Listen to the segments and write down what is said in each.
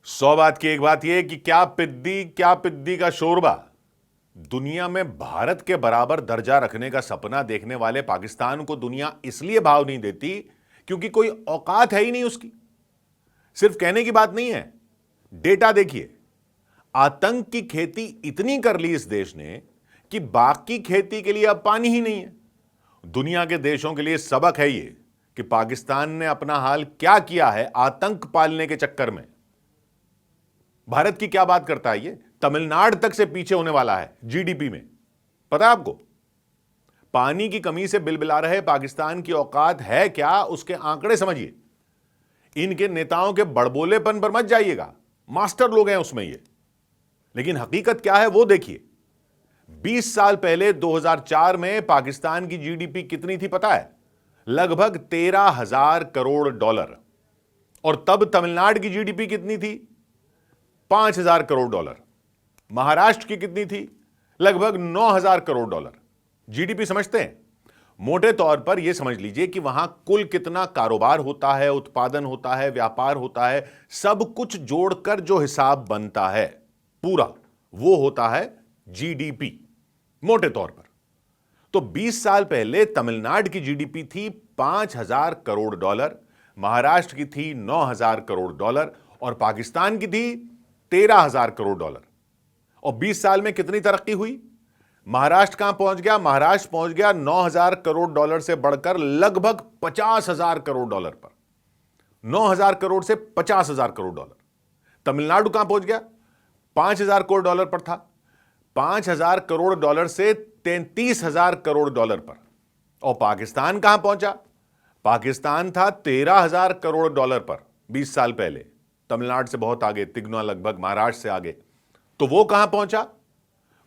100 बात की एक बात यह कि क्या पिद्दी का शोरबा। दुनिया में भारत के बराबर दर्जा रखने का सपना देखने वाले पाकिस्तान को दुनिया इसलिए भाव नहीं देती क्योंकि कोई औकात है ही नहीं उसकी। सिर्फ कहने की बात नहीं है, डेटा देखिए। आतंक की खेती इतनी कर ली इस देश ने कि बाकी खेती के लिए अब पानी ही नहीं है। दुनिया के देशों के लिए सबक है यह कि पाकिस्तान ने अपना हाल क्या किया है आतंक पालने के चक्कर में। भारत की क्या बात करता है, ये तमिलनाडु तक से पीछे होने वाला है जीडीपी में। पता है आपको? पानी की कमी से बिलबिला रहे पाकिस्तान की औकात है क्या, उसके आंकड़े समझिए। इनके नेताओं के बड़बोलेपन पर मत जाइएगा, मास्टर लोग हैं उसमें ये। लेकिन हकीकत क्या है वो देखिए। 20 साल पहले 2004 में पाकिस्तान की जीडीपी कितनी थी पता है? लगभग 13,000 करोड़ डॉलर। और तब तमिलनाडु की जीडीपी कितनी थी? 5,000 करोड़ डॉलर। महाराष्ट्र की कितनी थी? लगभग 9,000 करोड़ डॉलर। जीडीपी समझते हैं? मोटे तौर पर यह समझ लीजिए कि वहां कुल कितना कारोबार होता है, उत्पादन होता है, व्यापार होता है, सब कुछ जोड़कर जो हिसाब बनता है पूरा, वो होता है जीडीपी मोटे तौर पर। तो 20 साल पहले तमिलनाडु की जीडीपी थी 5,000 करोड़ डॉलर, महाराष्ट्र की थी 9,000 करोड़ डॉलर और पाकिस्तान की थी 13,000 करोड़ डॉलर। और 20 साल में कितनी तरक्की हुई? महाराष्ट्र कहां पहुंच गया? महाराष्ट्र पहुंच गया 9,000 करोड़ डॉलर से बढ़कर लगभग 50,000 करोड़ डॉलर पर। 9,000 करोड़ से 50,000 करोड़ डॉलर। तमिलनाडु कहां पहुंच गया? 5,000 करोड़ डॉलर पर था। 5,000 करोड़ डॉलर से 33,000 करोड़ डॉलर पर। और पाकिस्तान कहां पहुंचा? पाकिस्तान था 13,000 करोड़ डॉलर पर 20 साल पहले। तमिलनाडु से बहुत आगे, तिगुना लगभग महाराष्ट्र से आगे। तो वो कहां पहुंचा?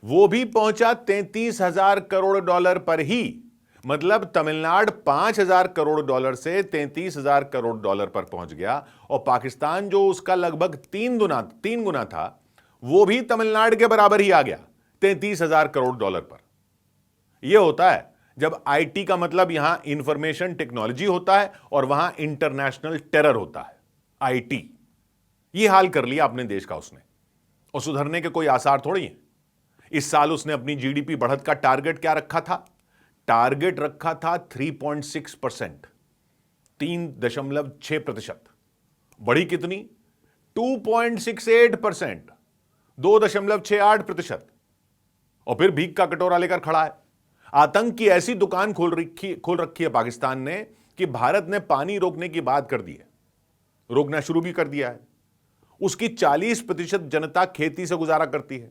वो भी पहुंचा 33,000 करोड़ डॉलर पर ही। मतलब तमिलनाडु 5,000 करोड़ डॉलर से 33,000 करोड़ डॉलर पर पहुंच गया। और पाकिस्तान जो उसका लगभग तीन गुना था, वो भी तमिलनाडु के बराबर ही आ गया 33,000 करोड़ डॉलर पर। यह होता है जब आईटी का मतलब यहां इंफॉर्मेशन टेक्नोलॉजी होता है और वहां इंटरनेशनल टेरर होता है। आईटी यह हाल कर लिया अपने देश का उसने, और सुधरने के कोई आसार थोड़ी हैं। इस साल उसने अपनी जीडीपी बढ़त का टारगेट क्या रखा था? टारगेट रखा था 3.6%, 3.6%। बढ़ी कितनी? 2.68%, 2.68%। और फिर भीख का कटोरा लेकर खड़ा है। आतंक की ऐसी दुकान खोल रखी है पाकिस्तान ने कि भारत ने पानी रोकने की बात कर दी है, रोकना शुरू भी कर दिया है। उसकी 40% जनता खेती से गुजारा करती है।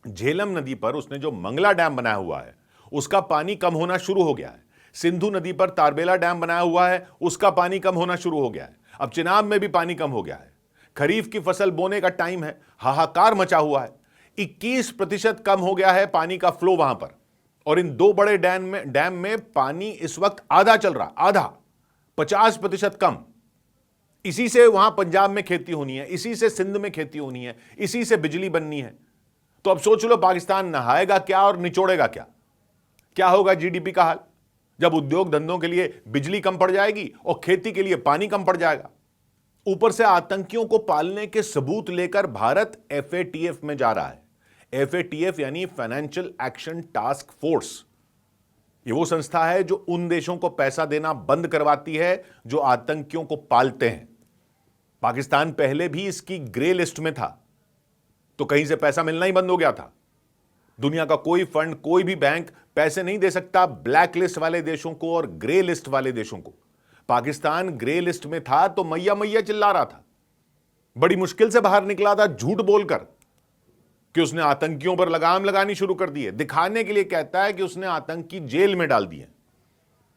झेलम नदी पर उसने जो मंगला डैम बनाया हुआ है, उसका पानी कम होना शुरू हो गया है। सिंधु नदी पर तारबेला डैम बनाया हुआ है, उसका पानी कम होना शुरू हो गया है। अब चिनाब में भी पानी कम हो गया है। खरीफ की फसल बोने का टाइम है, हाहाकार मचा हुआ है। 21% कम हो गया है पानी का फ्लो वहां पर। और इन दो बड़े डैम में पानी इस वक्त आधा चल रहा, आधा, 50% कम। इसी से वहां पंजाब में खेती होनी है, इसी से सिंध में खेती होनी है, इसी से बिजली बननी है। तो अब सोच लो पाकिस्तान नहाएगा क्या और निचोड़ेगा क्या? क्या होगा जीडीपी का हाल जब उद्योग धंधों के लिए बिजली कम पड़ जाएगी और खेती के लिए पानी कम पड़ जाएगा? ऊपर से आतंकियों को पालने के सबूत लेकर भारत एफएटीएफ में जा रहा है। एफएटीएफ यानी फाइनेंशियल एक्शन टास्क फोर्स। ये वो संस्था है जो उन देशों को पैसा देना बंद करवाती है जो आतंकियों को पालते हैं। पाकिस्तान पहले भी इसकी ग्रे लिस्ट में था, तो कहीं से पैसा मिलना ही बंद हो गया था। दुनिया का कोई फंड, कोई भी बैंक पैसे नहीं दे सकता ब्लैक लिस्ट वाले देशों को और ग्रे लिस्ट वाले देशों को। पाकिस्तान ग्रे लिस्ट में था तो मैया मैया चिल्ला रहा था, बड़ी मुश्किल से बाहर निकला था झूठ बोलकर कि उसने आतंकियों पर लगाम लगानी शुरू कर दी है। दिखाने के लिए कहता है कि उसने आतंकी जेल में डाल दिए।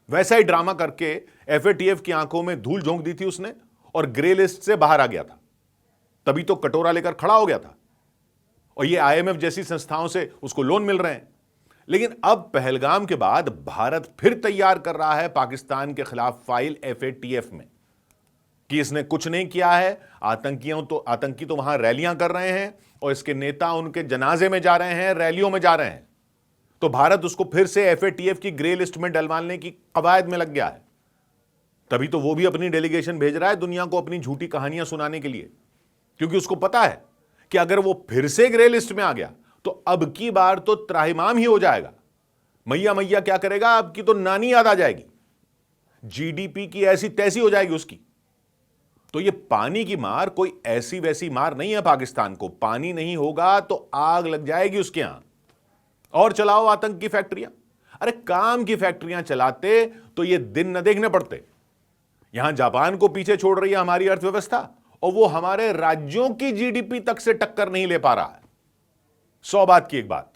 वैसा ही ड्रामा करके एफएटीएफ की आंखों में धूल झोंक दी थी उसने और ग्रे लिस्ट से बाहर आ गया था। तभी तो कटोरा लेकर खड़ा हो गया था। और ये आईएमएफ जैसी संस्थाओं से उसको लोन मिल रहे हैं। लेकिन अब पहलगाम के बाद भारत फिर तैयार कर रहा है पाकिस्तान के खिलाफ फाइल एफएटीएफ में कि इसने कुछ नहीं किया है। आतंकी तो वहां रैलियां कर रहे हैं और इसके नेता उनके जनाजे में जा रहे हैं, रैलियों में जा रहे हैं। तो भारत उसको फिर से एफएटीएफ की ग्रे लिस्ट में डलवाने की कवायद में लग गया है। तभी तो वो भी अपनी डेलीगेशन भेज रहा है दुनिया को अपनी झूठी कहानियां सुनाने के लिए क्योंकि उसको पता है कि अगर वो फिर से ग्रे लिस्ट में आ गया तो अब की बार तो त्राहिमाम ही हो जाएगा। मैया मैया क्या करेगा, अब की तो नानी याद आ जाएगी, जीडीपी की ऐसी तैसी हो जाएगी उसकी। तो ये पानी की मार कोई ऐसी वैसी मार नहीं है पाकिस्तान को। पानी नहीं होगा तो आग लग जाएगी उसके यहां। और चलाओ आतंक की फैक्ट्रियां। अरे काम की फैक्ट्रियां चलाते तो ये दिन न देखने पड़ते। यहां जापान को पीछे छोड़ रही है हमारी अर्थव्यवस्था, और वो हमारे राज्यों की जीडीपी तक से टक्कर नहीं ले पा रहा है। 100 बात की एक बात,